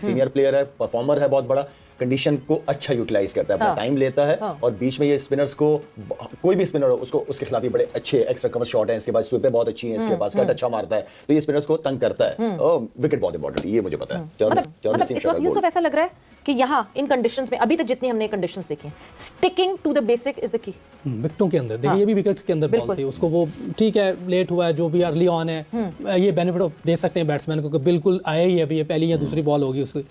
Senior player है, performer है, बहुत बड़ा, कंडीशन को अच्छा यूटिलाइज करता है, अपना टाइम लेता है और बीच में ये स्पिनर्स को, कोई भी स्पिनर हो उसको, उसके खिलाफ ये बड़े अच्छे एक्स्ट्रा कवर शॉट है, इसके बाद स्वीपें बहुत अच्छी हैं, इसके पास कट अच्छा मारता है, तो ये स्पिनर्स को तंग करता है और विकेट बहुत इंपॉर्टेंट है, ये मुझे पता है। मतलब इस वक्त यूसुफ ऐसा लग रहा है कि यहाँ इन कंडीशंस में अभी तक जितनी हमने कंडीशंस देखी, sticking to the basic is the key. विकेटों के अंदर देखिए, ये भी विकेट्स के अंदर बॉल थी, उसको वो ठीक है लेट हुआ है, जो भी अर्ली ऑन है, ये बेनिफिट दे सकते हैं बैट्समैन को, बिल्कुल आया ही है अभी, ये पहली या दूसरी बॉल होगी उसकी,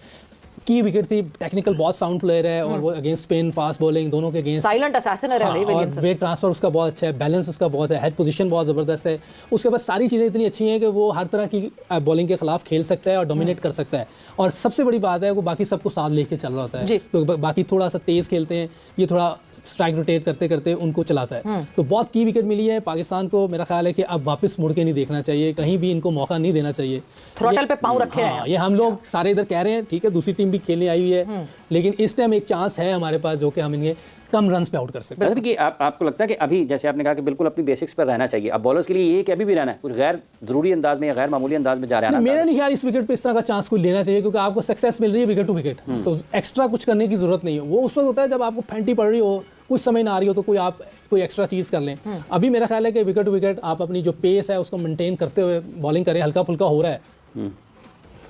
की विकेट थी, टेक्निकल बहुत साउंड प्लेयर है और वो अगेंस्ट स्पिन, फास्ट बॉलिंग दोनों के अगेंस्ट साइलेंट असैसिन है भाई और वेट ट्रांसफर उसका बहुत अच्छा है, बैलेंस उसका बहुत है, हेड पोजीशन बहुत ज़बरदस्त है, उसके बाद सारी चीज़ें इतनी अच्छी हैं कि वो हर तरह की बॉलिंग के खिलाफ खेल सकता है और डोमिनेट कर सकता है। और सबसे बड़ी बात है वो बाकी सबको साथ लेके चल रहा होता है, क्योंकि बाकी थोड़ा सा तेज़ खेलते हैं, ये थोड़ा स्ट्राइक रोटेट करते करते उनको चलाता है। तो बहुत की विकेट मिली है पाकिस्तान को, मेरा ख्याल है कि अब वापस मुड़ के नहीं देखना चाहिए, कहीं भी इनको मौका नहीं देना चाहिए, थ्रॉटल पे पाँव रखे हैं। ये हम लोग सारे इधर कह रहे हैं, ठीक है दूसरी टीम भी खेलने आई हुई है, लेकिन इस टाइम एक चांस है हमारे पास जो कि हम इन्हें कम रन्स पे आउट कर सकते हैं। कि आपको लगता है कि अभी जैसे आपने कहा कि बिल्कुल अपनी बेसिक्स पर रहना चाहिए, अब बॉलर्स के लिए ये कि अभी भी रहना है, कुछ गैर जरूरी अंदाज में या गैर मामूली अंदाज में जा रहा है? मेरा नहीं ख्याल इस विकेट पे इस तरह का चांस कोई लेना चाहिए, क्योंकि आपको सक्सेस मिल रही है विकेट टू विकेट, तो एक्स्ट्रा कुछ करने की जरूरत नहीं है। वो उस वक्त होता है जब आपको फैंटी पड़ रही हो, कुछ समय ना आ रही हो, तो कोई एक्स्ट्रा चीज़ कर लें। अभी मेरा ख्याल है कि विकेट टू विकेट आप अपनी जो पेस है उसको मेंटेन करते हुए बॉलिंग करें, हल्का फुल्का हो रहा है।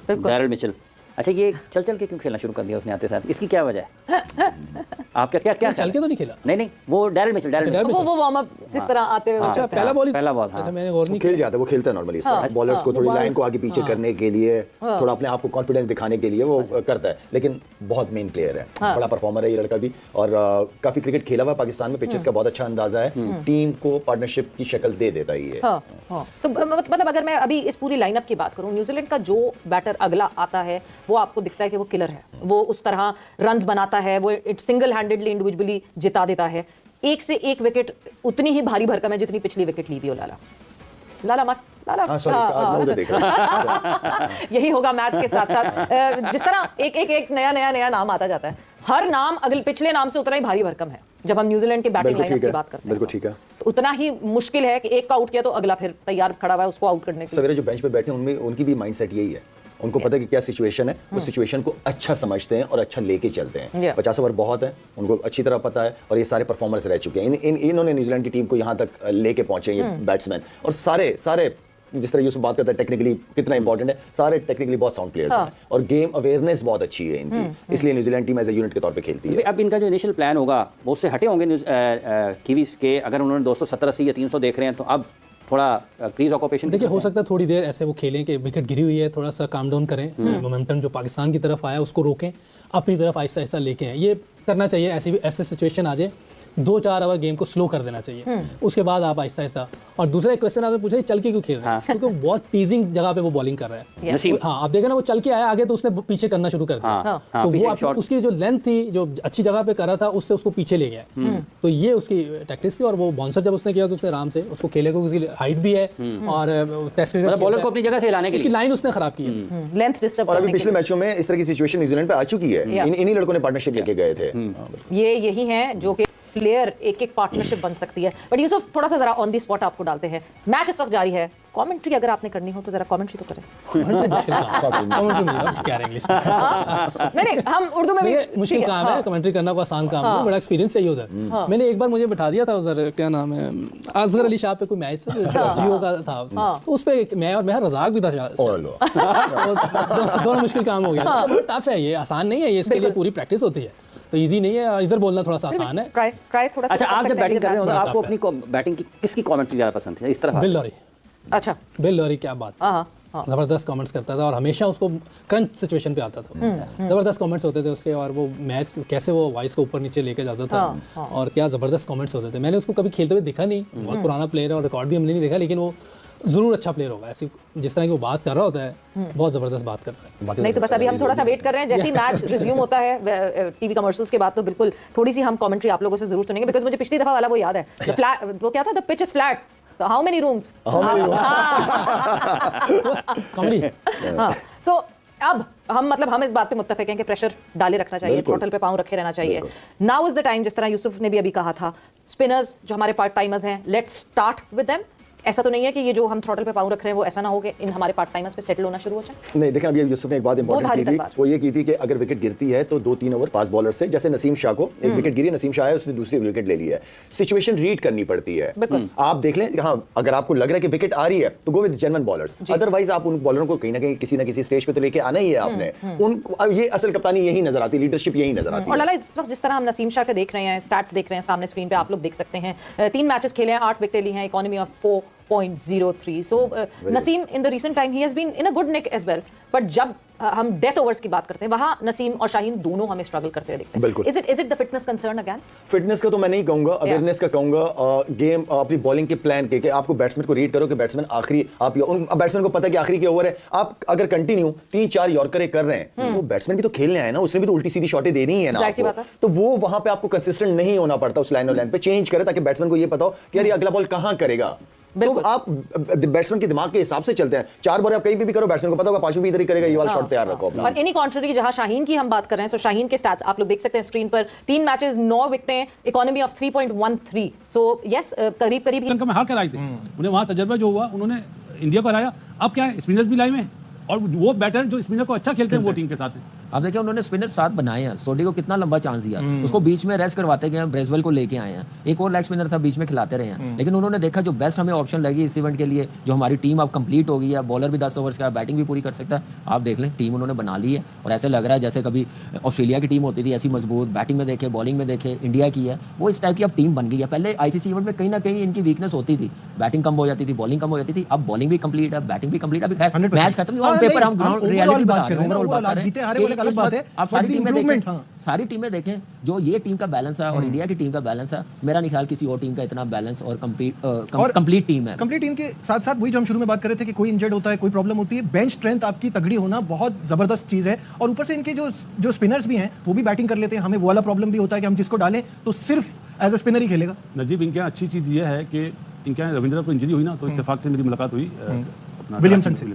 डैरेल मिचेल, अच्छा ये चल चल के क्यों खेलना शुरू कर दिया उसने आते साथ, इसकी क्या वजह है? आपका क्या चल के तो नहीं खेला? नहीं वो डैरेल मिचेल वो वार्म अप जिस तरह आते हुए, अच्छा पहला बॉल हाँ। मैंने गौर नहीं खेल जाता है, वो खेलता है नॉर्मली, बॉलर्स को थोड़ी लाइन को आगे पीछे करने के लिए, थोड़ा अपने आप को कॉन्फिडेंस दिखाने के लिए वो करता है, लेकिन बहुत मेन प्लेयर है, बड़ा परफॉर्मर है ये लड़का भी, और काफी क्रिकेट खेला हुआ पाकिस्तान में, पिचेस का बहुत अच्छा अंदाजा है, टीम को पार्टनरशिप की शक्ल दे देता है ये। मतलब अगर मैं अभी इस पूरी लाइनअप की बात करूं, न्यूजीलैंड का जो बैटर अगला आता है वो आपको दिखता है कि वो किलर है, वो उस तरह रन्स बनाता है, वो सिंगल हैंडेडली इंडिविजुअली जिता देता है, एक से एक विकेट उतनी ही भारी भरकम है जितनी पिछली विकेट ली थी लाला मस्त यही होगा मैच के साथ साथ, जिस तरह एक नया नाम आता जाता है, हर नाम अगले पिछले नाम से उतना ही भारी भरकम है। जब हम न्यूजीलैंड के बैटिंग लाइनअप की बात करते हैं, बिल्कुल ठीक है, तो उतना ही मुश्किल है कि एक का आउट किया तो अगला फिर तैयार खड़ा हुआ है उसको आउट करने के लिए। सवेरे जो बेंच पे बैठे हैं उनमें उनकी भी माइंडसेट यही है, उनको पता है कि क्या सिचुएशन है, वो सिचुएशन को अच्छा समझते हैं और अच्छा लेके चलते हैं। 50 ओवर बहुत है, उनको अच्छी तरह पता है, और ये सारे परफॉर्मर्स रह चुके हैं, इन्होंने न्यूजीलैंड की टीम को यहाँ तक लेके पहुंचे ये बैट्समैन, और सारे जिस तरह यूसुफ बात करता है टेक्निकली कितना इंपॉर्टेंट है, सारे टेक्निकली बहुत साउंड प्लेयर्स हैं और गेम अवेयरनेस बहुत अच्छी है इनकी, इसलिए New Zealand team as a unit के तौर पे खेलती है। अब इनका जो इनिशियल प्लान होगा वो उससे हटे होंगे कीवीज के, अगर उन्होंने 270-80 या 300 देख रहे हैं तो अब थोड़ा क्रीज ऑक्यूपेशन देखिए हो सकता है थोड़ी देर ऐसे वो खेलें कि विकेट गिरी हुई है, थोड़ा सा काम डाउन करें, मोमेंटम जो पाकिस्तान की तरफ आया उसको रोकें, अपनी तरफ आहिस्ता आहिस्ता लेके आए, ये करना चाहिए। ऐसे सिचुएशन आ जाए 2-4 ओवर गेम को स्लो कर देना चाहिए, उसके बाद आप आहिस्ता आहिस्ता। और दूसरा एक क्वेश्चन आपने पूछा चल के क्यों खेल रहा है, क्योंकि बहुत टीजिंग जगह पे वो बॉलिंग कर रहा है। हाँ आप देखें ना, वो चल के आया आगे तो उसने पीछे करना शुरू कर दिया, तो वो उसकी जो लेंथ थी जो अच्छी जगह पे कर रहा था उससे उसको पीछे ले गया, तो ये उसकी टैक्टिक्स थी। और वो बाउंसर जब उसने किया तो उसने आराम से उसको खेले को, उसकी हाइट भी है और टेस्ट क्रिकेट बॉलर को अपनी जगह से हिलाने के लिए उसकी लाइन उसने खराब की है, लेंथ डिस्टर्ब। और अभी पिछले मैचों में इस तरह की सिचुएशन न्यूजीलैंड पे आ चुकी है, इन्हीं लड़कों ने पार्टनरशिप लेके गए थे। ये यही है जो कि प्लेयर एक पार्टनरशिप बन सकती है। बट यूसुफ थोड़ा सा जरा ऑन दी स्पॉट आपको डालते हैं, मैच इस वक्त जारी है, कमेंट्री अगर आपने करनी हो तो जरा कमेंट्री तो करें। नहीं हम उर्दू में भी मुश्किल काम है, कमेंट्री करना कोई आसान काम नहीं, बड़ा एक्सपीरियंस चाहिए उधर। मैंने एक बार मुझे बैठा दिया था उधर, क्या नाम है, असगर अली शाह पे कोई मैच था जियो का था, तो उस पे मैं और मेरा रज़ाक भी था, दोनों मुश्किल काम हो गया। टफ है ये, आसान नहीं है ये, इसके लिए पूरी प्रैक्टिस होती है, तो इजी नहीं है। इधर बोलना थोड़ा सा आसान है। ट्राई थोड़ा सा। अच्छा आप जब बैटिंग कर रहे हो आपको अपनी बैटिंग की किसकी कमेंट्री ज़्यादा पसंद है इस तरह? Bill Lawry. अच्छा बिल लॉरी क्या बात, ज़बरदस्त कमेंट्स करता था और हमेशा उसको क्रंच सिचुएशन पे आता था, ज़बरदस्त कमेंट्स होते थे उसके, और वो मैच कैसे वो वॉइस को ऊपर नीचे लेके जाता था और क्या ज़बरदस्त कमेंट्स होते थे। मैंने उसको कभी खेलते हुए देखा नहीं, बहुत पुराना प्लेयर है और रिकॉर्ड भी हमने नहीं देखा, लेकिन वो जरूर अच्छा प्लेयर होगा, ऐसी जिस तरह की वो बात कर रहा होता है, बहुत जबरदस्त बात करता है। नहीं तो बस अभी हम थोड़ा सा वेट कर रहे हैं, जैसे ही मैच रिज्यूम होता है टीवी कमर्शियल्स के बाद, तो बिल्कुल थोड़ी सी हम कमेंट्री आप लोगों से जरूर सुनेंगे, बिकॉज मुझे पिछली दफा वाला वो याद है, वो क्या था, the pitch is flat, how many rooms, comedy. So अब हम इस बात पे मुत्तफिक हैं कि प्रेशर डाले रखना चाहिए, थ्रोटल पे पांव रखे रहना चाहिए। नाउ इज द टाइम, जिस तरह यूसुफ ने भी अभी कहा था, स्पिनर्स जो हमारे पार्ट टाइमर्स हैं, लेट्स स्टार्ट विद देम। ऐसा तो नहीं है कि ये जो हम थ्रॉटल पे पाँव रख रहे हैं वो ऐसा ना हो कि इन हमारे पार्ट टाइमर्स पे सेटल होना शुरू हो जाए? नहीं, देखें, अभी यूसुफ ने एक बात इंपॉर्टेंट भारी की थी, बात। वो ये की थी कि अगर विकेट गिरती है तो 2-3 ओवर फास्ट बॉलर से, जैसे नसीम शाह को एक विकेट गिरी, नसीम शाह है, उसने दूसरी विकेट ले ली है, सिचुएशन रीड करनी पड़ती है। आप देख लें, हाँ, अगर आपको लग रहा है कि विकेट आ रही है तो go with genuine bowlers, otherwise आप उन बॉलरों को कहीं ना कहीं किसी ना किसी स्टेज पे तो लेके आना ही है आपने। उन ये असल कप्तानी यही नजर आती है, लीडरशिप यही नजर आती और है। लाला, इस वक्त जिस तरह हम नसीम शाह के देख रहे हैं, स्टैट्स देख रहे हैं सामने स्क्रीन पे, आप लोग देख सकते हैं 3 मैचेस खेले हैं, 8 विकेटें ली हैं, economy of 4.03। So Naseem in the recent time ही has been in a good nick as well, but जब हम डेथ ओवर्स की बात करते हैं वहां नसीम और शाहीन दोनों हमें स्ट्रगल करते हुए दिखते हैं। बिल्कुल। Is it the fitness concern again? Fitness का तो मैं नहीं कहूंगा, अवेयरनेस का कहूंगा, गेम अपनी बॉलिंग के प्लान के, कि आपको बैट्समैन को रीड करो कि बैट्समैन आखिरी, आप उन बैट्समैन को पता है कि आखिरी के ओवर है, आप अगर कंटिन्यू 3-4 यॉर्करें कर रहे हैं, वो बैट्समैन भी तो खेलने आए ना, उसने भी तो उल्टी सीधी शॉटें देनी है ना आपको, तो वो वहां पे आपको कंसिस्टेंट नहीं होना पड़ता, उस लाइन और लाइन पे चेंज करे ताकि बैट्समैन को ये पता हो कि यार ये अगला बॉल कहां करेगा। तो आप बैट्समैन के दिमाग के हिसाब से चलते हैं, 4 बॉल आप कहीं भी करो, बैट्समैन को पता होगा 5 भी इधर ही करेगा, ये वाला शॉट तैयार रखो अपना। और एनी कॉन्ट्ररी, जहां शाहीन की हम बात कर रहे हैं, सो शाहीन के स्टैट्स आप लोग देख सकते हैं स्क्रीन पर, 3 मैचेस 9 विकेटें, इकोनॉमी ऑफ 3.13। सो यस, करीब करीब में हार कर आए थे, उन्हें वहां तजर्बा जो हुआ, उन्होंने इंडिया को हराया। अब क्या है, स्पिनर्स भी लाए में, और वो बैटर जो स्पिनर को अच्छा खेलते हैं वो टीम के साथ है। आप देखिए उन्होंने स्पिनर 7 बनाए हैं, सोडी को कितना लंबा चांस दिया, उसको बीच में रेस्ट करवाते गए, ब्रेजवेल को लेके आए हैं, एक और लेग स्पिनर था बीच में खिलाते रहे हैं, लेकिन उन्होंने देखा जो बेस्ट हमें ऑप्शन लगी इस इवेंट के लिए, जो हमारी टीम अब कंप्लीट हो गई है, बॉलर भी 10 ओवर्स का, बैटिंग भी पूरी कर सकता है, आप देख लें टीम उन्होंने बना ली है, और ऐसे लग रहा है जैसे कभी ऑस्ट्रेलिया की टीम होती थी ऐसी मजबूत, बैटिंग में देखे, बॉलिंग में देखे, इंडिया की है वो इस टाइप की अब टीम बन गई है। पहले आईसीसी इवेंट में कहीं ना कहीं इनकी वीकनेस होती थी, बैटिंग कम हो जाती थी, बॉलिंग कम हो जाती थी, अब बॉलिंग भी कंप्लीट है, बैटिंग भी कंप्लीट है। अभी मैच खत्म हुआ, पेपर हम ग्राउंड रियलिटी बात कर रहे हैं, ओवरऑल बात कर रहे हैं। आप सारी टीमें देखें, जो ये टीम का बैलेंस है और इंडिया की टीम का बैलेंस है, मेरा नहीं ख्याल किसी और टीम का इतना बैलेंस और कंप्लीट टीम है। कंप्लीट टीम के साथ साथ वही जो हम शुरू में बात कर रहे थे कि कोई इंजर्ड होता है, कोई प्रॉब्लम होती है, बेंच स्ट्रेंथ आपकी तगड़ी होना बहुत जबरदस्त चीज है, और ऊपर से इनके जो स्पिनर्स भी हैं वो भी बैटिंग कर लेते हैं। हमें वो वाला प्रॉब्लम भी होता है कि हम जिसको डालें तो सिर्फ एज ए स्पिनर ही खेलेगा। नजीब, इनके यहाँ अच्छी चीज़ ये है कि इनके यहाँ रविंद्र को इंजरी हुई ना, तो इत्तेफाक से मेरी मुलाकात हुई अपना विलियमसन से।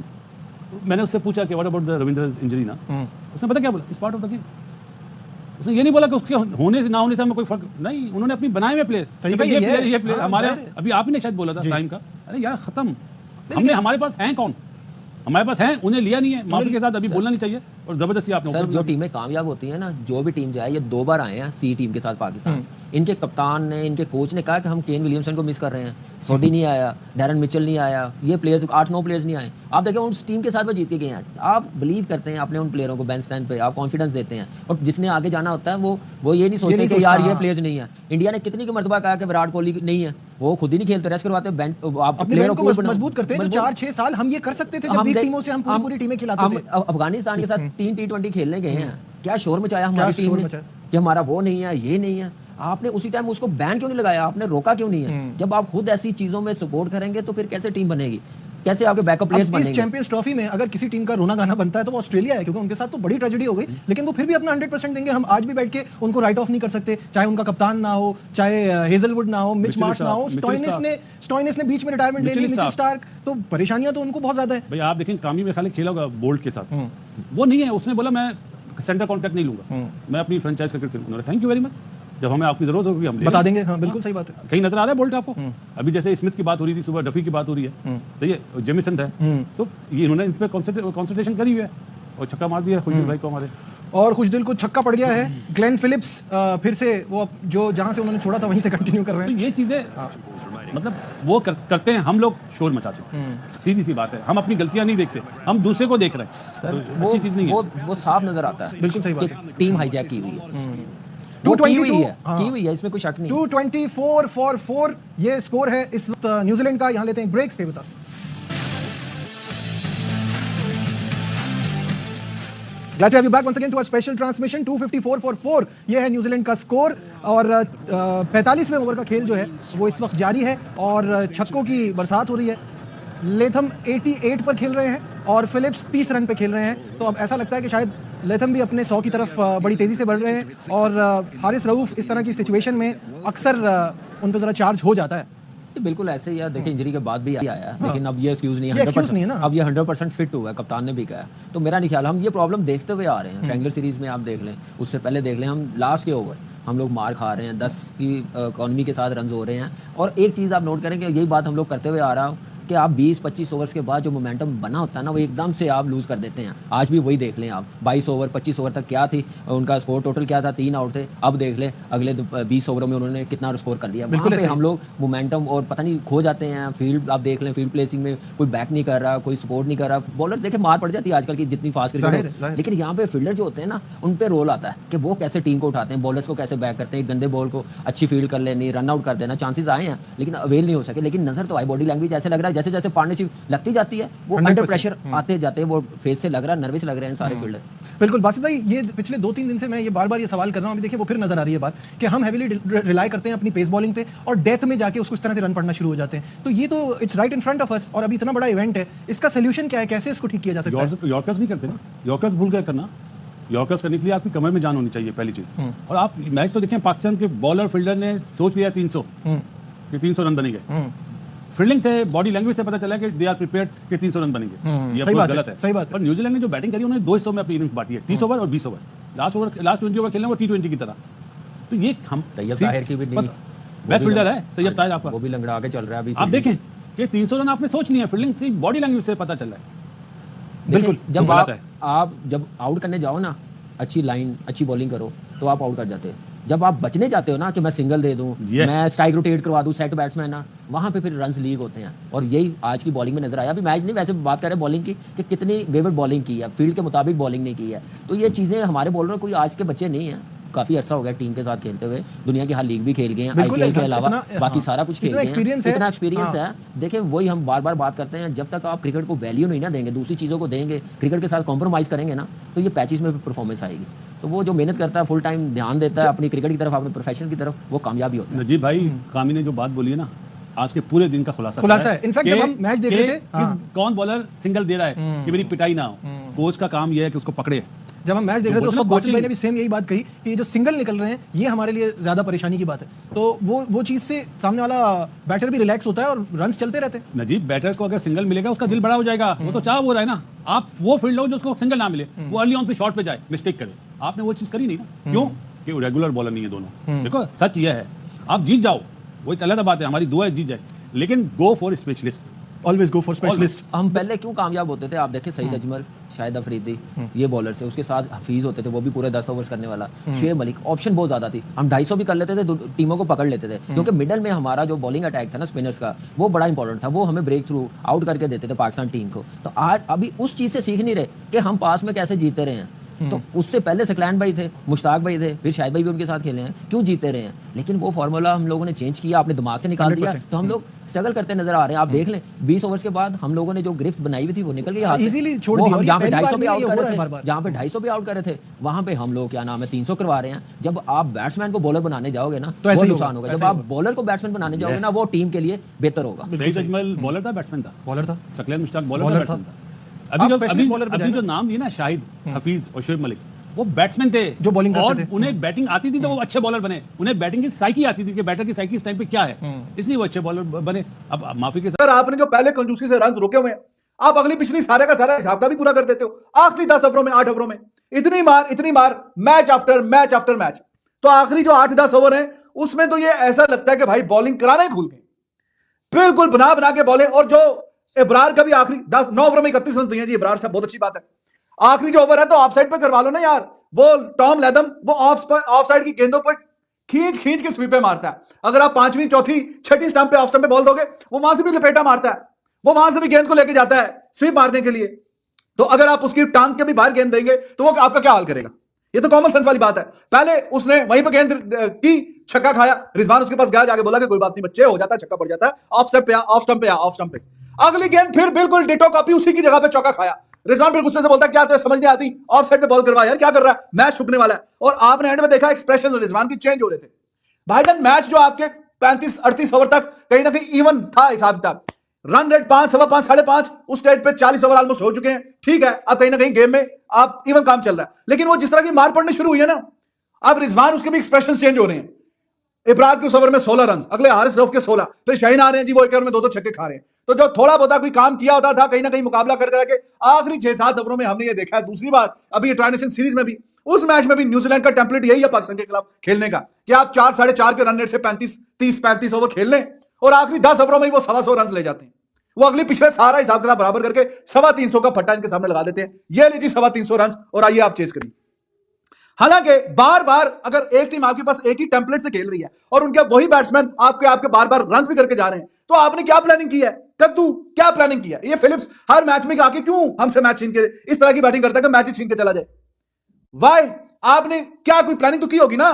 मैंने उससे पूछा कि what about the Ravindra injury ना, उसने पता क्या बोला, इस पार्ट ऑफ द गेम। उसने ये नहीं बोला कि उसके होने से ना होने से हमें कोई फर्क नहीं, उन्होंने अपनी बनाए हुए प्लेयर, ये प्लेयर हमारे, अभी आप ही ने शायद बोला था साइम का, अरे यार खत्म, हमने, हमारे पास हैं कौन, हमारे पास हैं, उन्हें लिया नहीं है, माफी के साथ अभी बोलना नहीं चाहिए, और जबरदस्ती आपने सर जो टीमें कामयाब होती हैं ना, जो भी टीम जाए, ये 2 बार आए हैं सी टीम के साथ पाकिस्तान, इनके कप्तान ने, इनके कोच ने कहा कि हम केन विलियमसन को मिस कर रहे हैं, सोडी नहीं आया, डैरन मिचेल नहीं आया, ये प्लेयर्स 8-9 प्लेयर्स नहीं आए, आप देखें उस टीम के साथ वो जीत के गए हैं। आप बिलीव करते हैं अपने उन प्लेयरों को, बेंच स्टैंड पे आप कॉन्फिडेंस देते हैं, और जिसने आगे जाना होता है वो ये नहीं सोचते कि यार ये प्लेयर्स नहीं है। इंडिया ने कितनी की मर्तबा कहा कि विराट कोहली नहीं है, वो खुद ही नहीं खेलते, रेस्ट करवाते, आप प्लेयरों को मजबूत करते हैं। 4-6 साल हम ये कर सकते थे जब वीक टीमों से हम पूरी टीमें खिलाते थे। अफगानिस्तान के साथ 3 T20 खेलने गए हैं, क्या शोर मचाया हमारी टीम ने कि हमारा वो नहीं है, ये नहीं है। आपने उसी टाइम उसको बैन क्यों नहीं लगाया, आपने रोका क्यों नहीं है? जब आप खुद ऐसी चीजों में सपोर्ट करेंगे तो फिर कैसे टीम बनेगी, कैसे आपके बैकअप प्लेयर्स बनेंगे? इस चैंपियंस ट्रॉफी में अगर किसी टीम का रोना गाना बनता है तो वो ऑस्ट्रेलिया है, क्योंकि उनके साथ तो बड़ी ट्रेजेडी हो गई, लेकिन वो फिर भी अपना 100% देंगे। हम आज भी बैठ के उनको राइट ऑफ नहीं कर सकते, चाहे उनका कप्तान ना हो, चाहे हेजलवुड ना हो, मिच मार्श ना हो, स्टोइनिस ने बीच में रिटायरमेंट ले ली, मिचेल स्टार्क, तो परेशानियां तो उनको बहुत ज्यादा है। भाई आप देखें, कामी में खाली खेला होगा बोल्ट के साथ, वो नहीं है, उसने बोला मैं सेंटर कॉन्ट्रैक्ट नहीं लूंगा, मैं अपनी फ्रेंचाइज क्रिकेट खेलूंगा। थैंक यू वेरी मच, जब हमें आपकी जरूरत होगी हम बता देंगे। हाँ बिल्कुल सही बात है। कहीं नजर आ रहा है बोल्ट आपको? अभी जैसे स्मिथ की बात हो रही थी, सुबह डफी की बात हो रही है, तो ये जेमिसन था, तो ये इन्होंने इन पे कंसंट्रेशन करी हुई है और छक्का मार दिया खुशदिल भाई को हमारे, और खुशदिल को छक्का पड़ गया है। ग्लेन फिलिप्स फिर से वो जो जहां से उन्होंने छोड़ा था वहीं से कंटिन्यू कर रहे हैं। तो ये चीजें मतलब वो करते हैं, हम लोग शोर मचाते हैं, सीधी सी बात है, हम अपनी गलतियां नहीं देखते, हम दूसरे को देख रहे हैं। सर तो अच्छी चीज नहीं है, वो साफ नजर आता है, बिल्कुल सही बात है। टीम हाईजैक की हुई है, 222 की हुई है, इसमें कोई शक नहीं। 224 फॉर 4 ये स्कोर है इस वक्त न्यूजीलैंड का। यहाँ लेते हैं break, stay with us. Glad to have you back once again to our special transmission. 254 for 4 ये है न्यूजीलैंड का स्कोर, और 45वें ओवर का खेल जो है वो इस वक्त जारी है और छक्कों की बरसात हो रही है। लेथम 88 पर खेल रहे हैं और फिलिप्स 30 रन पे खेल रहे हैं, तो अब ऐसा लगता है कि शायद लेथम भी अपने 100 की तरफ बड़ी तेजी से बढ़ रहे हैं, और हारिस रऊफ इस तरह की सिचुएशन में अक्सर उन पर जरा चार्ज हो जाता है। बिल्कुल ऐसे ही है, देखिए इंजरी के बाद भी आया, लेकिन अब ये एक्सक्यूज नहीं है, 100% नहीं है ना, अब ये 100% फिट हुआ है, कप्तान ने भी कहा। तो मेरा नहीं ख्याल, हम ये प्रॉब्लम देखते हुए आ रहे हैं। ट्रायंगुलर सीरीज में आप देख लें, उससे पहले देख लें, हम लास्ट के ओवर हम लोग मार खा रहे हैं, 10 की इकॉनमी के साथ रन हो रहे हैं। और एक चीज़ आप नोट करें कि यही बात हम लोग करते हुए आ रहा हूँ कि आप 20-25 ओवर्स के बाद जो मोमेंटम बना होता है ना, वो एकदम से आप लूज़ कर देते हैं। आज भी वही देख लें आप, 22 ओवर 25 ओवर तक क्या थी उनका स्कोर, टोटल क्या था, 3 आउट थे। अब देख लें अगले 20 ओवरों में उन्होंने कितना स्कोर कर दिया। वहाँ पे हम लोग मोमेंटम और पता नहीं खो जाते हैं। फील्ड आप देख लें, फील्ड प्लेसिंग में कोई बैक नहीं कर रहा, कोई सपोर्ट नहीं कर रहा। बॉलर देखे मार पड़ जाती है आजकल की जितनी फास्ट क्रिकेट है, लेकिन यहाँ पे फील्डर जो होते हैं ना, उन पे रोल आता है कि वो कैसे टीम को उठाते हैं, बॉलर्स को कैसे बैक करते हैं, गंदे बॉल को अच्छी फील्ड कर लेनी, रन आउट कर देना। चांसेस आए हैं लेकिन अवेल नहीं हो सके। लेकिन नजर तो आई, बॉडी लैंग्वेज ऐसे लग रहा है जैसे जैसे पार्टनरशिप लगती जाती है, वो अंडर प्रेशर आते जाते हैं, वो फेस से लग रहा है, नर्वस लग रहे हैं सारे फील्डर। बिल्कुल बासित भाई, ये पिछले 2-3 दिन से मैं ये बार-बार ये सवाल कर रहा हूँ, अभी देखिए वो फिर नजर आ रही है बात कि हम हेवीली रिलाई करते हैं अपनी पेस बॉलिंग पे और डेथ में जाके उसको इस तरह से रन पड़ना शुरू हो जाते हैं। तो ये तो it's right in front of us, और अभी इतना बड़ा इवेंट है, इसका सोल्यूशन क्या है, कैसे इसको ठीक किया जा सकता है? यॉर्कर्स नहीं करते ना, यॉर्कर्स भूल गए करना। यॉर्कर्स करने के लिए आपकी कमर में जान होनी चाहिए पहली चीज। और आप मैच तो देखें, पाकिस्तान के बॉलर फील्डर ने सोच लिया 300 कि 300 रन बनेंगे। फील्डिंग से, बॉडी लैंग्वेज से पता चला कि दे आर प्रिपेयर्ड कि 300 रन बनेंगे। ये बहुत गलत है, सही बात है। और न्यूजीलैंड ने जो बैटिंग करी, उन्होंने 2 हिस्सों में अपनी इनिंग्स बांटी है, 30 ओवर और 20 ओवर। लास्ट 20 ओवर खेलना वो T20 की तरह। तो ये हम तैयब ताहिर की भी नहीं, बेस्ट फील्डर है तैयब ताहिर आपका, वो भी लंगड़ा आगे चल रहा है अभी। आप देखें कि 300 रन आपने सोच लिया, फील्डिंग से, बॉडी लैंग्वेज से पता चल रहा है। बिल्कुल, जब गलत है। आप जब आउट करने जाओ ना, अच्छी लाइन अच्छी बॉलिंग करो तो आप आउट कर जाते हो। जब आप बचने जाते हो ना कि मैं सिंगल दे दूं, मैं स्ट्राइक रोटेट करवा दूं, सेट बैट्समैन ना, वहां पे फिर रन्स लीक होते हैं। और यही आज की बॉलिंग में नजर आया। अभी मैच नहीं, वैसे बात कर रहे हैं बॉलिंग की कि कितनी वेवर्ड बॉलिंग की है, फील्ड के मुताबिक बॉलिंग नहीं की है। तो ये चीज़ें हमारे बॉलर कोई आज के बच्चे नहीं हैं, काफी अर्सा हो गया टीम के साथ खेलते हुए, दुनिया की हर लीग भी खेल गए हैं, IPL के अलावा बाकी सारा कुछ खेल गए हैं, इतना एक्सपीरियंस है। देखें वही हम बार बार बात करते हैं, जब तक आप क्रिकेट को वैल्यू नहीं ना देंगे, दूसरी चीज़ों को देंगे, क्रिकेट के साथ कॉम्प्रोमाइज़ करेंगे ना, तो ये पैचेस में भी परफॉर्मेंस आएगी। तो वो जो मेहनत करता है, फुल टाइम ध्यान देता है अपनी क्रिकेट की तरफ, अपने प्रोफेशन की तरफ, वो कामयाबी होता है। नजीब भाई, कामी ने जो बात बोली है ना, आज के पूरे दिन का खुलासा है। इनफैक्ट जब हम मैच देख रहे थे, कौन बॉलर सिंगल दे रहा है कि मेरी पिटाई ना हो, कोच का काम यह है कि उसको पकड़े। जब हम मैच देख रहे थे उस वक्त बासित भाई ने भी सेम यही बात कही कि जो सिंगल निकल रहे हैं ये हमारे लिए ज्यादा परेशानी की बात है। तो वो चीज से सामने वाला बैटर भी रिलैक्स होता है और रन्स चलते रहते हैं। नजीब, बैटर को अगर सिंगल मिलेगा उसका दिल बड़ा हो जाएगा, वो तो चाह हो रहा है ना, आप वो फील्ड लो जो उसको सिंगल ना मिले, वो अर्ली ऑन पे शॉट पे जाए, मिस्टेक करे। आपने वो चीज करी नहीं ना, क्यों? कि रेगुलर बॉलर नहीं है दोनों। देखो सच ये है, आप जीत जाओ वो एक अलग बात है, हमारी दुआ है जीत जाए, लेकिन go for specialist, always go for specialist. हम पहले क्यों कामयाब होते थे, आप देखें सईद अजमल, शाहिद अफरीदी, ये बॉलर से, उसके साथ हफीज होते थे, वो भी पूरे 10 ओवर्स करने वाला, शुएब मलिक, ऑप्शन बहुत ज्यादा थी। हम 250 भी कर लेते थे, टीमों को पकड़ लेते थे, क्योंकि मिडल में हमारा जो बॉलिंग अटैक था ना स्पिनर्स का, वो बड़ा इंपॉर्टेंट था, वो हमें ब्रेक थ्रू आउट करके देते थे पाकिस्तान टीम को। तो आज अभी उस चीज से सीख नहीं रहे कि हम पास में कैसे जीते रहे हैं। तो उससे पहले सकलैन भाई थे, मुश्ताक भाई थे, फिर शाहिद भाई भी उनके साथ खेले हैं, क्यों जीते रहे हैं। लेकिन वो फार्मूला हम लोगों ने चेंज किया, अपने दिमाग से निकाल दिया, तो हम लोग स्ट्रगल करते नजर आ रहे हैं। आप देख लें 20 ओवर्स के बाद हम लोगों ने जो गिरफ्त बनाई हुई थी वो निकल गई हाथ से। इजीली छोड़ दिया। जहाँ पे 250 पे आउट कर रहे थे, जहाँ पे 250 पे आउट कर रहे थे, वहां पे हम लोग क्या नाम है 300 करवा रहे हैं। जब आप बैट्समैन को बॉलर बनाने जाओगे ना तो वो नुकसान होगा, जब आप बॉलर को बैट्समैन बनाने जाओगे ना वो टीम के लिए बेहतर होगा। सईद अजमल बॉलर था, बैट्समैन था? बॉलर था। सकलैन मुश्ताक बॉलर था। अभी जो नाम लिए ना शाहिद, हफीज और शुएब मलिक, वो बैट्समैन थे जो बॉलिंग करते और थे। उन्हें बैटिंग आती थी तो वो अच्छे बॉलर बने। उन्हें बैटिंग की साइकी आती थी कि बैटर की साइकी इस टाइम पे क्या है, इसलिए वो अच्छे बॉलर बने। अब माफी के साथ आपने जो पहले कंजूसी से रन रोके हुए हैं, आप अगली पिछली सारे का सारा हिसाब का भी पूरा कर देते हो। आखिरी 10 ओवरों में, 8 ओवरों में इतनी मार, मैच आफ्टर मैच। तो आखिरी जो 8-10 ओवर हैं उसमें तो ये ऐसा लगता है कि भाई बॉलिंग कराना ही भूल गए, बिल्कुल बना के बॉलिंग। और जो इब्रार का भी आखिरी 9 ओवर में 31 रन दिए जी इब्रार साहब, बहुत अच्छी बात है। आखिरी जो ओवर है तो ऑफ साइड पे करवा लो ना यार। वो टॉम लैथम वो ऑफ साइड की गेंदों पर खींच के स्वीपे मारता है। अगर आप 5वीं 4थी 6ठी स्टंप पे ऑफ स्टंप पे बॉल दोगे, वो वहां से भी लपेटा मारता है, वो वहां से भी गेंद को लेके जाता है स्वीप मारने के लिए। तो अगर आप उसकी टांग के भी बाहर गेंद देंगे तो वो आपका क्या हाल करेगा? ये तो कॉमन सेंस वाली बात है। पहले उसने वहीं पर गेंद की, छक्का खाया, रिजवान उसके पास गया, जाके बोला कि कोई बात नहीं बच्चे, हो जाता है, छक्का पड़ जाता है, ऑफ स्टंप पे। अगली गेंद फिर बिल्कुल डिटो कॉपी, उसी की जगह पे चौका खाया। रिजवान फिर गुस्से से बोलता है क्या तो समझ नहीं आती, ऑफ साइड पे बॉल करवा यार, क्या कर रहा है, मैच छूटने वाला है। और आपने एंड में देखा एक्सप्रेशन रिजवान की चेंज हो रहे थे। भाईजान मैच जो आपके 35-38 ओवर तक कहीं ना कहीं इवन था हिसाब किताब, रन रेट 5, 5.25, 5.5, उस स्टेज पे 40 ओवर ऑलमोस्ट हो चुके हैं। ठीक है, अब कहीं ना कहीं गेम में आप इवन काम चल रहा है, लेकिन वो जिस तरह की मार पड़नी शुरू हुई है ना, अब रिजवान उसके भी एक्सप्रेशन चेंज हो रहे हैं। इब्रार के उस ओवर में 16 रन, अगले हारिस रऊफ के 16, फिर शाहीन आ रहे हैं जी, वो एक ओवर में 2 छक्के खा रहे हैं। तो जो थोड़ा बहुत कोई काम किया होता था कहीं ना कहीं मुकाबला कर करके आखिरी 6-7 ओवरों में हमने ये देखा है। दूसरी बार अभी ट्राई नेशन सीरीज में भी उस मैच में भी न्यूजीलैंड का टेम्पलेट यही है पाकिस्तान के खिलाफ खेलने का कि आप 4 साढ़े 4 के रन रेट से 30-35 ओवर खेल लें और आखिरी 10 ओवरों में ही वो 125 रन ले जाते हैं। वो अगली पिछले सारा हिसाब किताब बराबर करके 325 का फट्टा इनके सामने लगा देते हैं। ये लीजिए 325 रन और आइए आप चेस करिए। हालांकि बार बार अगर एक टीम आपके पास एक ही टेम्पलेट से खेल रही है और उनके वही बैट्समैन आपके बार बार रन भी करके जा रहे हैं, तो आपने क्या प्लानिंग की है? कद्दू क्या प्लानिंग की है? ये फिलिप्स हर मैच में आके क्यों हमसे मैच छीन के इस तरह की बैटिंग करता है कि मैच ही छीन के चला जाए? वाई? आपने क्या कोई प्लानिंग तो की होगी ना।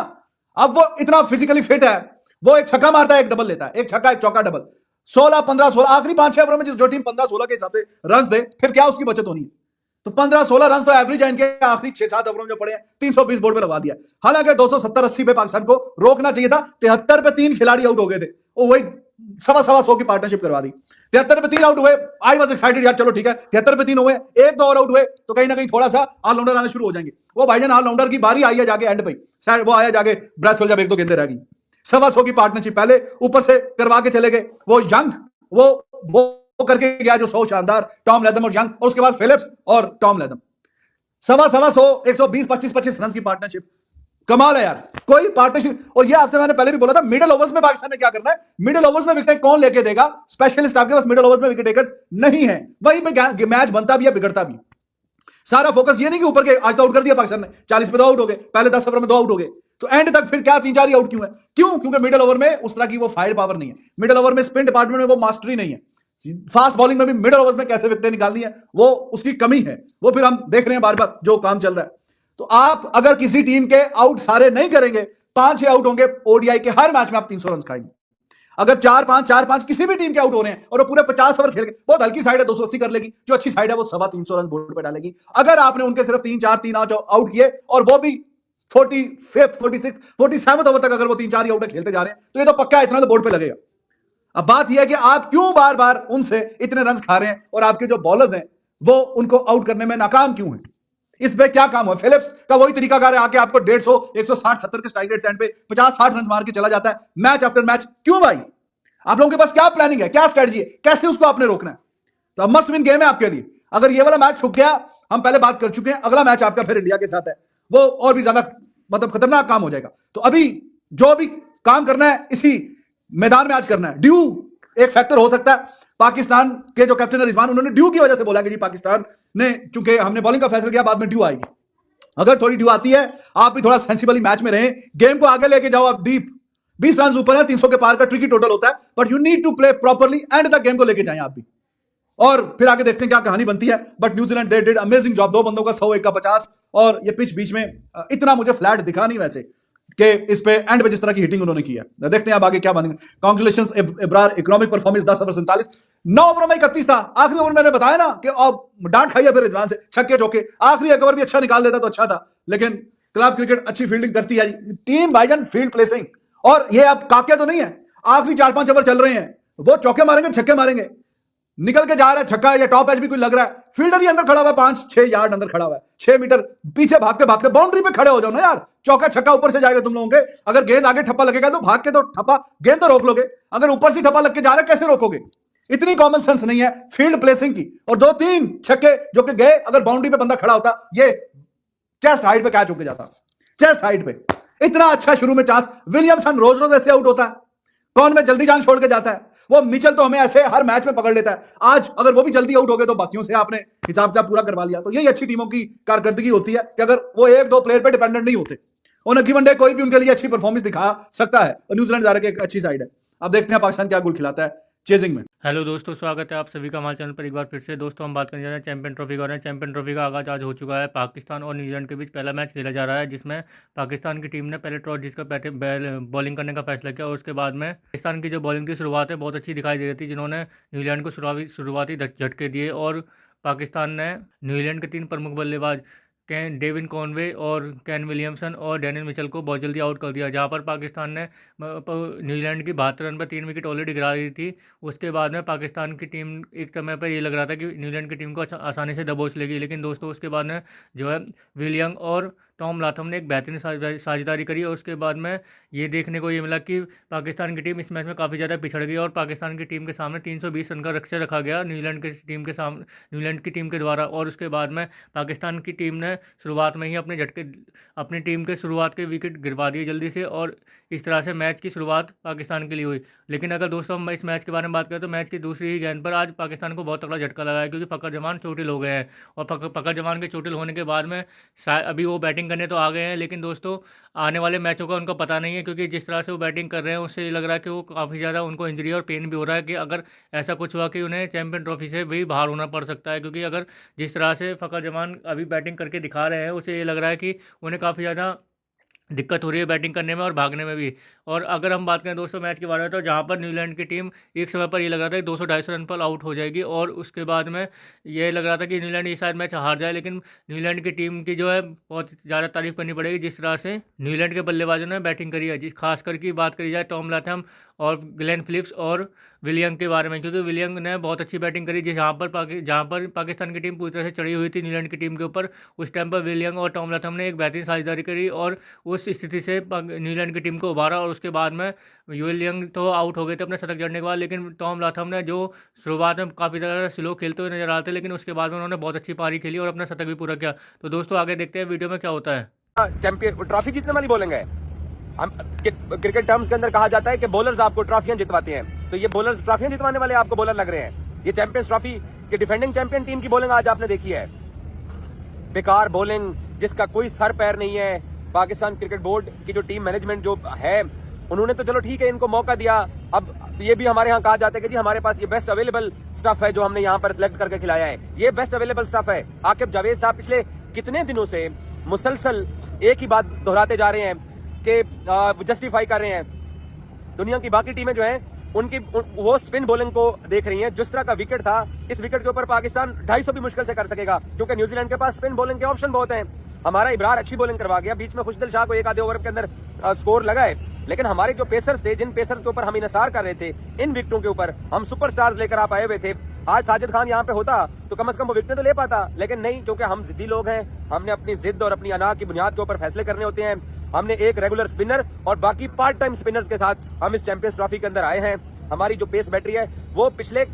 अब वो इतना फिजिकली फिट है, वो एक छक्का मारता है, एक डबल लेता है, एक छक्का एक चौका डबल, 16-15-16 आखिरी 5-6 ओवर में जो टीम 15-16 के हिसाब से रन दे, फिर क्या उसकी बचत होनी है? तो 15-16 रन तो एवरेज है इनके आखिरी 6-7 ओवरों में जो पड़े हैं। 320 बोर्ड पे लगा दिया। हालांकि 270-80 पे पाकिस्तान को रोकना चाहिए था। 73 पे 3 खिलाड़ी आउट हो गए थे, वो वही 125 की पार्टनरशिप करवा दी। 73 पे 3 आउट हुए, आई वाज एक्साइटेड यार, चलो ठीक है 73 पे 3 हुए, 1-2 और आउट हुए तो कहीं ना कहीं थोड़ा सा ऑलराउंडर आने शुरू हो जाएंगे। वो भाईजान ऑलराउंडर की बारी आई है जाके एंड पे, शायद वो आया जाके ब्रेसवेल जब 1-2 गेंदें रह गई। 125 की पार्टनरशिप पहले ऊपर से करवा के चले गए। वो यंग वो करके गया जो 100 शानदार, टॉम लैथम और यंग, और उसके बाद फिलिप्स और टॉम लैथम। 125 120 25 रन की पार्टनरशिप, कमाल है यार। कोई पार्टनरशिप, और ये आपसे मैंने पहले भी बोला था, मिडिल ओवर्स में पाकिस्तान ने क्या करना है, मिडिल ओवर्स में विकेट कौन लेके देगा? स्पेशलिस्ट आपके पास मिडिल ओवर्स में विकेट टेकर्स नहीं है। वहीं पे मैच बनता भी है, बिगड़ता भी। सारा फोकस ये नहीं कि ऊपर के आज तो आउट कर दिया पाकिस्तान ने, 40 पे 2 आउट हो गए, पहले 10 ओवर में 2 आउट हो गए, तो एंड तक फिर क्या 3-4 आउट क्यों है? क्योंकि मिडिल ओवर में उस तरह की वो फायर पावर नहीं है, मिडिल ओवर में स्पिन डिपार्टमेंट में वो मास्टरी नहीं है। फास्ट बॉलिंग में भी मिडिल ओवर्स में कैसे विकेट निकालनी है, वो उसकी कमी है। वो फिर हम देख रहे हैं बार बार जो काम चल रहा है। तो आप अगर किसी टीम के आउट सारे नहीं करेंगे, 5-6 आउट होंगे ओडीआई के हर मैच में, आप 300 रन खाएंगे। अगर 4-5 किसी भी टीम के आउट हो रहे हैं और वो पूरे 50 ओवर खेल के, बहुत हल्की साइड है 280 कर लेगी, जो अच्छी साइड है वो 325 रन बोर्ड पे डालेगी। अगर आपने उनके सिर्फ 3 आउट किए और वो भी 45th 46th 47th ओवर तक अगर वो 3-4 आउट खेलते जा रहे हैं, तो ये तो पक्का इतना तो बोर्ड पे लगेगा। अब बात यह है कि आप क्यों बार बार उनसे इतने रन खा रहे हैं और आपके जो बॉलर्स हैं वो उनको आउट करने में नाकाम क्यों हैं? इस पे क्या काम हुआ? फिलिप्स का वही तरीकाकार है, आके आपको 150 160 70 के स्ट्राइक रेट एंड पे 50-60 रन मार के चला जाता है मैच आफ्टर मैच। क्यों भाई? आप लोगों के पास क्या प्लानिंग है, क्या स्ट्रेटजी है, कैसे उसको आपने रोकना है? तो मस्ट विन गेम है आपके लिए। अगर ये वाला मैच छुप गया, हम पहले बात कर चुके हैं, अगला मैच आपका फिर इंडिया के साथ है, वो और भी ज्यादा मतलब खतरनाक काम हो जाएगा। तो अभी जो भी काम करना है इसी मैदान में आज करना है। ड्यू एक फैक्टर हो सकता है। पाकिस्तान के जो कैप्टन है रिजवान, उन्होंने ड्यू की वजह से बोला कि जी पाकिस्तान ने, चूंकि हमने बॉलिंग का फैसला किया, बाद में ड्यू आएगी। अगर थोड़ी ड्यू आती है, आप भी थोड़ा सेंसिबली मैच में रहें, गेम को आगे लेके जाओ। आप डीप 20 रन ऊपर है, 300 के पार का ट्रिकी टोटल होता है, but you need to play properly and तक गेम को लेके जाएं आप भी, और फिर आगे देखते हैं क्या कहानी बनती है। But New Zealand they did amazing job. 2 बंदों का 100 एक का 50, और ये पिच बीच में इतना मुझे फ्लैट दिखा नहीं वैसे कि इस पे एंड पे जिस तरह की हिटिंग उन्होंने की है। देखते हैं अब आगे क्या बनेगा। Congratulations Ibrar, economic performance 10 over 47, 9 over में 31 था। आखिरी ओवर मैंने बताया ना कि अब डांट खाई है फिर रिजवान से, छक्के चौके। आखिरी एक ओवर भी अच्छा निकाल देता तो अच्छा था, लेकिन क्लब क्रिकेट अच्छी फील्डिंग करती है टीम भाईजान, फील्ड प्लेसिंग। और ये अब काके तो नहीं है, आखिरी 4-5 ओवर चल रहे हैं, वो चौके मारेंगे छक्के मारेंगे, निकल के जा रहा है छक्का, या टॉप एज भी कोई लग रहा है, फील्डर ही अंदर खड़ा हुआ है, 5-6 यार्ड अंदर खड़ा हुआ है, 6 मीटर पीछे भागते भागते बाउंड्री पे खड़े हो जाओ ना यार। चौका छक्का ऊपर से जाएगा तुम लोगों के। अगर गेंद आगे ठप्पा लगेगा तो भाग के तो ठप्पा, गेंद तो रोक लोगे, अगर ऊपर से ठप्पा लग के जा रहा है कैसे रोकोगे? इतनी कॉमन सेंस नहीं है फील्ड प्लेसिंग की। और 2-3 छक्के जो कि गए, अगर बाउंड्री पे बंदा खड़ा होता, ये चेस्ट हाइट पे कैच होके जाता, चेस्ट हाइट पे। इतना अच्छा शुरू में चांस। विलियमसन रोज रोज ऐसे आउट होता है, कौन में जल्दी जान छोड़ के जाता है। वो मिचेल तो हमें ऐसे हर मैच में पकड़ लेता है। आज अगर वो भी जल्दी आउट हो गए तो बाकियों से आपने हिसाब किताब पूरा करवा लिया। तो यही अच्छी टीमों की कारकर्दगी होती है कि अगर वो 1-2 प्लेयर पे डिपेंडेंट नहीं होते, और गिवन डे कोई भी उनके लिए अच्छी परफॉर्मेंस दिखा सकता है। और न्यूजीलैंड जा रहा है, एक अच्छी साइड है। अब देखते हैं पाकिस्तान क्या गोल खिलाता है चेजिंग में। हेलो दोस्तों, स्वागत है आप सभी का हमारे चैनल पर एक बार फिर से। दोस्तों हम बात करने जा रहे हैं चैंपियन ट्रॉफी का। चैंपियन ट्रॉफी का आगाज आज हो चुका है। पाकिस्तान और न्यूजीलैंड के बीच पहला मैच खेला जा रहा है, जिसमें पाकिस्तान की टीम ने पहले टॉस जीतकर बॉलिंग करने का फैसला किया, और उसके बाद में पाकिस्तान की जो बॉलिंग की शुरुआत है बहुत अच्छी दिखाई दे रही थी, जिन्होंने न्यूजीलैंड को शुरुआती झटके दिए। और पाकिस्तान ने न्यूजीलैंड के 3 प्रमुख बल्लेबाज डेविन कॉनवे और केन विलियमसन और डैनियल मिचेल को बहुत जल्दी आउट कर दिया, जहां पर पाकिस्तान ने न्यूजीलैंड की 72 रन पर 3 विकेट ऑलरेडी गिरा दी थी। उसके बाद में पाकिस्तान की टीम एक समय पर ये लग रहा था कि न्यूजीलैंड की टीम को आसानी से दबोच लेगी, लेकिन दोस्तों उसके बाद में जो है विलियम और टॉम लाथम ने एक बेहतरीन साझेदारी करी और उसके बाद में ये देखने को ये मिला कि पाकिस्तान की टीम इस मैच में काफ़ी ज़्यादा पिछड़ गई और पाकिस्तान की टीम के सामने 320 रन का लक्ष्य रखा गया न्यूजीलैंड की टीम के द्वारा। और उसके बाद में पाकिस्तान की टीम ने शुरुआत में ही अपनी टीम के शुरुआत के विकेट गिरवा दिए जल्दी से और इस तरह से मैच की शुरुआत पाकिस्तान के लिए हुई। लेकिन अगर दोस्तों हम इस मैच के बारे में बात करें तो मैच की दूसरी ही गेंद पर आज पाकिस्तान को बहुत तगड़ा झटका लगा है, क्योंकि फ़खर जमान चोटिल हो गए हैं और फ़खर जमान के चोटिल होने के बाद में अभी वो बैटिंग करने तो आ गए हैं, लेकिन दोस्तों आने वाले मैचों का उनका पता नहीं है, क्योंकि जिस तरह से वो बैटिंग कर रहे हैं उससे ये लग रहा है कि वो काफ़ी ज़्यादा उनको इंजरी और पेन भी हो रहा है कि अगर ऐसा कुछ हुआ कि उन्हें चैंपियन ट्रॉफी से भी बाहर होना पड़ सकता है। क्योंकि अगर जिस तरह से फ़खर जमान अभी बैटिंग करके दिखा रहे हैं उससे ये लग रहा है कि उन्हें काफ़ी ज़्यादा दिक्कत हो रही है बैटिंग करने में और भागने में भी। और अगर हम बात करें दोस्तों मैच के बारे में तो जहाँ पर न्यूजीलैंड की टीम एक समय पर ये लग रहा था कि 200-250 रन पर आउट हो जाएगी और उसके बाद में ये लग रहा था कि न्यूजीलैंड ये शायद मैच हार जाए, लेकिन न्यूजीलैंड की टीम की जो है बहुत ज़्यादा तारीफ करनी पड़ेगी जिस तरह से न्यूजीलैंड के बल्लेबाजों ने बैटिंग करी है। खासकर की बात करी जाए टॉम लाथम और ग्लेन फिलिप्स और विलियंग के बारे में, क्योंकि विलियंग ने बहुत अच्छी बैटिंग करी जहाँ पर पाकिस्तान की टीम पूरी तरह से चढ़ी हुई थी न्यूजीलैंड की टीम के ऊपर। उस टाइम पर विलियंग और टॉम लाथम ने एक बेहतरीन साझेदारी करी और उस स्थिति से न्यूजीलैंड की टीम को उभारा। और उसके बाद में विलियंग तो आउट हो गए थे अपने शतक जड़ने के बाद, लेकिन टॉम लाथम ने जो शुरुआत में काफ़ी ज़्यादा स्लो खेलते हुए नजर आते, लेकिन उसके बाद में उन्होंने बहुत अच्छी पारी खेली और अपना शतक भी पूरा किया। तो दोस्तों आगे देखते हैं वीडियो में क्या होता है। चैंपियन ट्रॉफी जीतने वाली बॉलिंग है। हम क्रिकेट टर्म्स के अंदर कहा जाता है कि बॉलर्स आपको ट्रॉफियां जितवाते हैं, तो ये बॉलर्स ट्रॉफियां जितवाने वाले आपको बॉलर लग रहे हैं। ये चैंपियंस ट्रॉफी के डिफेंडिंग चैंपियन टीम की बॉलिंग आज आपने देखी है, बेकार बॉलिंग जिसका कोई सर पैर नहीं है। पाकिस्तान क्रिकेट बोर्ड की जो टीम मैनेजमेंट जो है उन्होंने तो चलो ठीक है इनको मौका दिया। अब ये भी हमारे यहाँ कहा जाता है कि जी हमारे पास ये बेस्ट अवेलेबल स्टफ है जो हमने यहाँ पर सिलेक्ट करके खिलाया है, ये बेस्ट अवेलेबल स्टफ है। आकिब जावेद साहब पिछले कितने दिनों से मुसलसल एक ही बात दोहराते जा रहे हैं कि जस्टिफाई कर रहे हैं। दुनिया की बाकी टीमें जो हैं उनकी वो स्पिन बॉलिंग को देख रही हैं। जिस तरह का विकेट था, इस विकेट के ऊपर पाकिस्तान 250 भी मुश्किल से कर सकेगा, क्योंकि न्यूजीलैंड के पास स्पिन बॉलिंग के ऑप्शन बहुत हैं। हमारा इब्रार अच्छी बॉलिंग करवा गया, बीच में खुशदिल शाह को एक आधे ओवर के अंदर स्कोर लगाए, लेकिन हमारे जो पेसर्स थे, जिन पेसर्स के ऊपर हम इनसार कर रहे थे, इन विकेटों के ऊपर हम सुपरस्टार्स लेकर आप आए हुए थे। आज साजिद खान यहाँ पे होता तो कम से कम वो विकेट तो ले पाता, लेकिन नहीं, क्योंकि हम जिद्दी लोग हैं। हमने अपनी जिद और अपनी अना की बुनियाद के ऊपर फैसले करने होते हैं। हमने एक रेगुलर स्पिनर और बाकी पार्ट टाइम स्पिनर्स के साथ हम इस चैंपियंस ट्रॉफी के अंदर आए हैं। हमारी जो पेस बैटरी है वो पिछले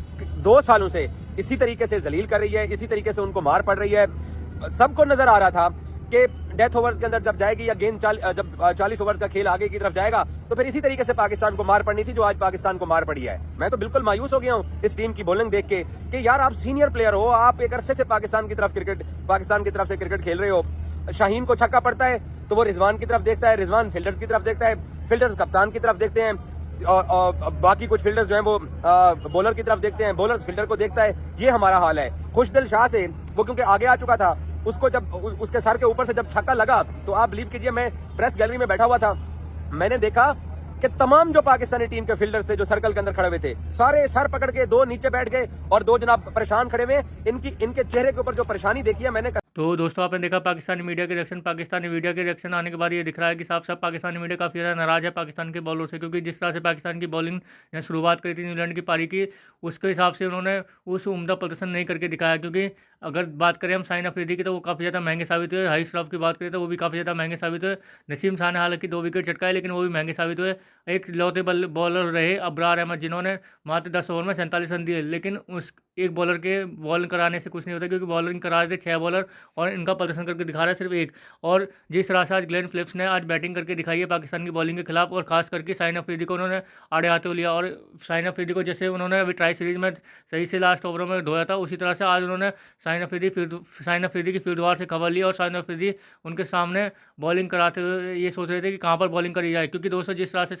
2 सालों से इसी तरीके से जलील कर रही है, इसी तरीके से उनको मार पड़ रही है। सबको नजर आ रहा था कि डेथ ओवर्स के अंदर जब जाएगी या गेंद जब 40 ओवर्स का खेल आगे की तरफ जाएगा तो फिर इसी तरीके से पाकिस्तान को मार पड़नी थी जो आज पाकिस्तान को मार पड़ी है। मैं तो बिल्कुल मायूस हो गया हूँ इस टीम की बॉलिंग देख के कि यार आप सीनियर प्लेयर हो, आप एक अरसे से पाकिस्तान की तरफ से क्रिकेट खेल रहे हो। शाहीन को छक्का पड़ता है तो वो रिजवान की तरफ देखता है, रिजवान फील्डर्स की तरफ देखता है, फील्डर्स कप्तान की तरफ देखते हैं और बाकी कुछ फील्डर्स जो हैं वो बॉलर की तरफ देखते हैं, बॉलर फील्डर को देखता है। ये हमारा हाल है। खुशदिल शाह से वो क्योंकि आगे आ चुका था, उसको जब उसके सर के ऊपर से जब छक्का लगा तो आप बिलीव कीजिए, मैं प्रेस गैलरी में बैठा हुआ था, मैंने देखा कि तमाम जो पाकिस्तानी टीम के फील्डर्स थे जो सर्कल के अंदर खड़े हुए थे, सारे सर पकड़ के 2 नीचे बैठ गए और 2 जनाब परेशान खड़े हुए। इनके चेहरे के ऊपर जो परेशानी देखी है मैंने। तो दोस्तों आपने देखा पाकिस्तानी मीडिया के रिएक्शन आने के बाद ये दिख रहा है कि साफ साफ पाकिस्तानी मीडिया काफ़ी ज़्यादा नाराज़ है पाकिस्तान के बॉलर से, क्योंकि जिस तरह से पाकिस्तान की बॉलिंग ने शुरुआत करी थी न्यूजीलैंड की पारी की, उसके हिसाब से उन्होंने उस उम्दा प्रदर्शन नहीं करके दिखाया। क्योंकि अगर बात करें हम शाहीन अफरीदी की तो वो काफ़ी ज़्यादा महंगे साबित हुए, हाई श्रॉफ की बात करें तो वो भी काफ़ी ज़्यादा महंगे साबित हुए, नसीम शाह ने हालांकि 2 विकेट चटकाए लेकिन वो भी महंगे साबित हुए। एक लौते बॉलर रहे अबरार अहमद जिन्होंने मात्र 10 ओवर में 47 रन दिए, लेकिन उस एक बॉलर के बॉलिंग कराने से कुछ नहीं होता, क्योंकि बॉलिंग करा रहे थे 6 बॉलर और इनका प्रदर्शन करके दिखा रहा है सिर्फ 1। और जिस तरह से आज ग्लेन फिलिप्स ने आज बैटिंग करके दिखाई है पाकिस्तान की बॉलिंग के खिलाफ, और खास करके शाहीन अफरीदी को उन्होंने आड़े हाथों लिया, और शाहीन अफरीदी को जैसे उन्होंने अभी ट्राई सीरीज में सही से लास्ट ओवरों में धोया था, उसी तरह से आज उन्होंने शाहीन अफरीदी की फील्डवार से खबर ली और शाहीन अफरीदी उनके सामने बॉलिंग कराते हुए ये सोच रहे थे कि कहाँ पर बॉलिंग करी जाए। क्योंकि दोस्तों जिस तरह से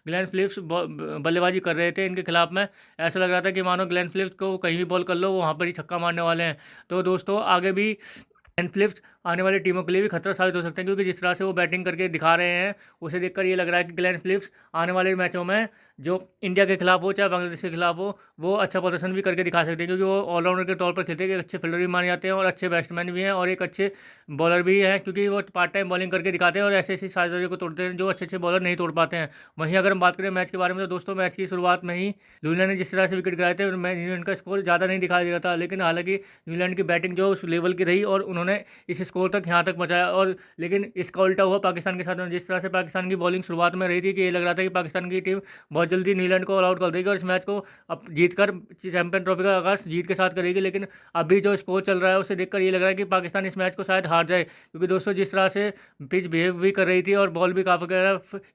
ग्लेन फिलिप्स बल्लेबाजी कर रहे थे इनके खिलाफ में, ऐसा लग रहा था कि मानो ग्लेन फिलिप्स को कहीं भी बॉल कर लो वो वहाँ पर ही छक्का मारने वाले हैं। तो दोस्तों आगे भी ग्लेन फिलिप्स आने वाली टीमों के लिए भी खतरा साबित हो सकते हैं, क्योंकि जिस तरह से वो बैटिंग करके दिखा रहे हैं उसे देखकर ये लग रहा है कि ग्लेन फिलिप्स आने वाले मैचों में जो इंडिया के खिलाफ हो चाहे बांग्लादेश के खिलाफ हो, वो अच्छा प्रदर्शन भी करके दिखा सकते हैं, क्योंकि वो ऑलराउंडर के तौर पर खेलते हैं, अच्छे फील्डर भी माने जाते हैं और अच्छे बैट्समैन भी हैं और एक अच्छे बॉलर भी हैं, क्योंकि वो पार्ट टाइम बॉलिंग करके दिखाते हैं और ऐसे ऐसी साझेदारियों को तोड़ते हैं जो अच्छे अच्छे बॉलर नहीं तोड़ पाते हैं। वहीं अगर हम बात करें मैच के बारे में, तो दोस्तों मैच की शुरुआत में ही न्यूजीलैंड ने जिस तरह से विकेट गिराए थे, न्यूजीलैंड का स्कोर ज़्यादा नहीं दिखाई दे रहा था, लेकिन हालांकि न्यूजीलैंड की बैटिंग जो उस लेवल की रही और उन्होंने इस स्कोर तक यहाँ तक पहुँचाया। और लेकिन इसका उल्टा हुआ पाकिस्तान के साथ में, जिस तरह से पाकिस्तान की बॉलिंग शुरुआत में रही थी कि ये लग रहा था कि पाकिस्तान की टीम बहुत जल्दी न्यूजीलैंड को ऑल आउट कर देगी और इस मैच को अब जीतकर चैंपियन ट्रॉफी का आगाज जीत के साथ करेगी। लेकिन अभी जो स्कोर चल रहा है उसे देखकर ये लग रहा है कि पाकिस्तान इस मैच को शायद हार जाए, क्योंकि दोस्तों जिस तरह से पिच बिहेव भी कर रही थी और बॉल भी काफ़ी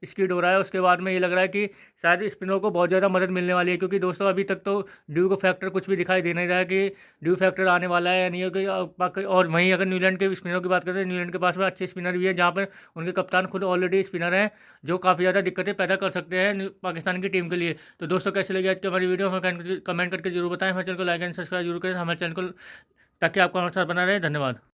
स्कीड हो रहा है, उसके बाद में ये लग रहा है कि शायद स्पिनरों को बहुत ज़्यादा मदद मिलने वाली है, क्योंकि दोस्तों अभी तक तो ड्यू को फैक्टर कुछ भी दिखाई दे नहीं रहा है कि ड्यू फैक्टर आने वाला है या नहीं है। और वहीं अगर न्यूजीलैंड के स्पिनरों की बात करें तो न्यूजीलैंड के पास में अच्छे स्पिनर भी है, जहाँ पर उनके कप्तान खुद ऑलरेडी स्पिनर हैं जो काफ़ी ज़्यादा दिक्कतें पैदा कर सकते हैं पाकिस्तान की टीम के लिए। तो दोस्तों कैसे लगी आज की हमारी वीडियो, हमें कमेंट करके जरूर बताएं। हमारे चैनल को लाइक एंड सब्सक्राइब जरूर करें हमारे चैनल को, ताकि आपको हमारे साथ बना रहे। धन्यवाद।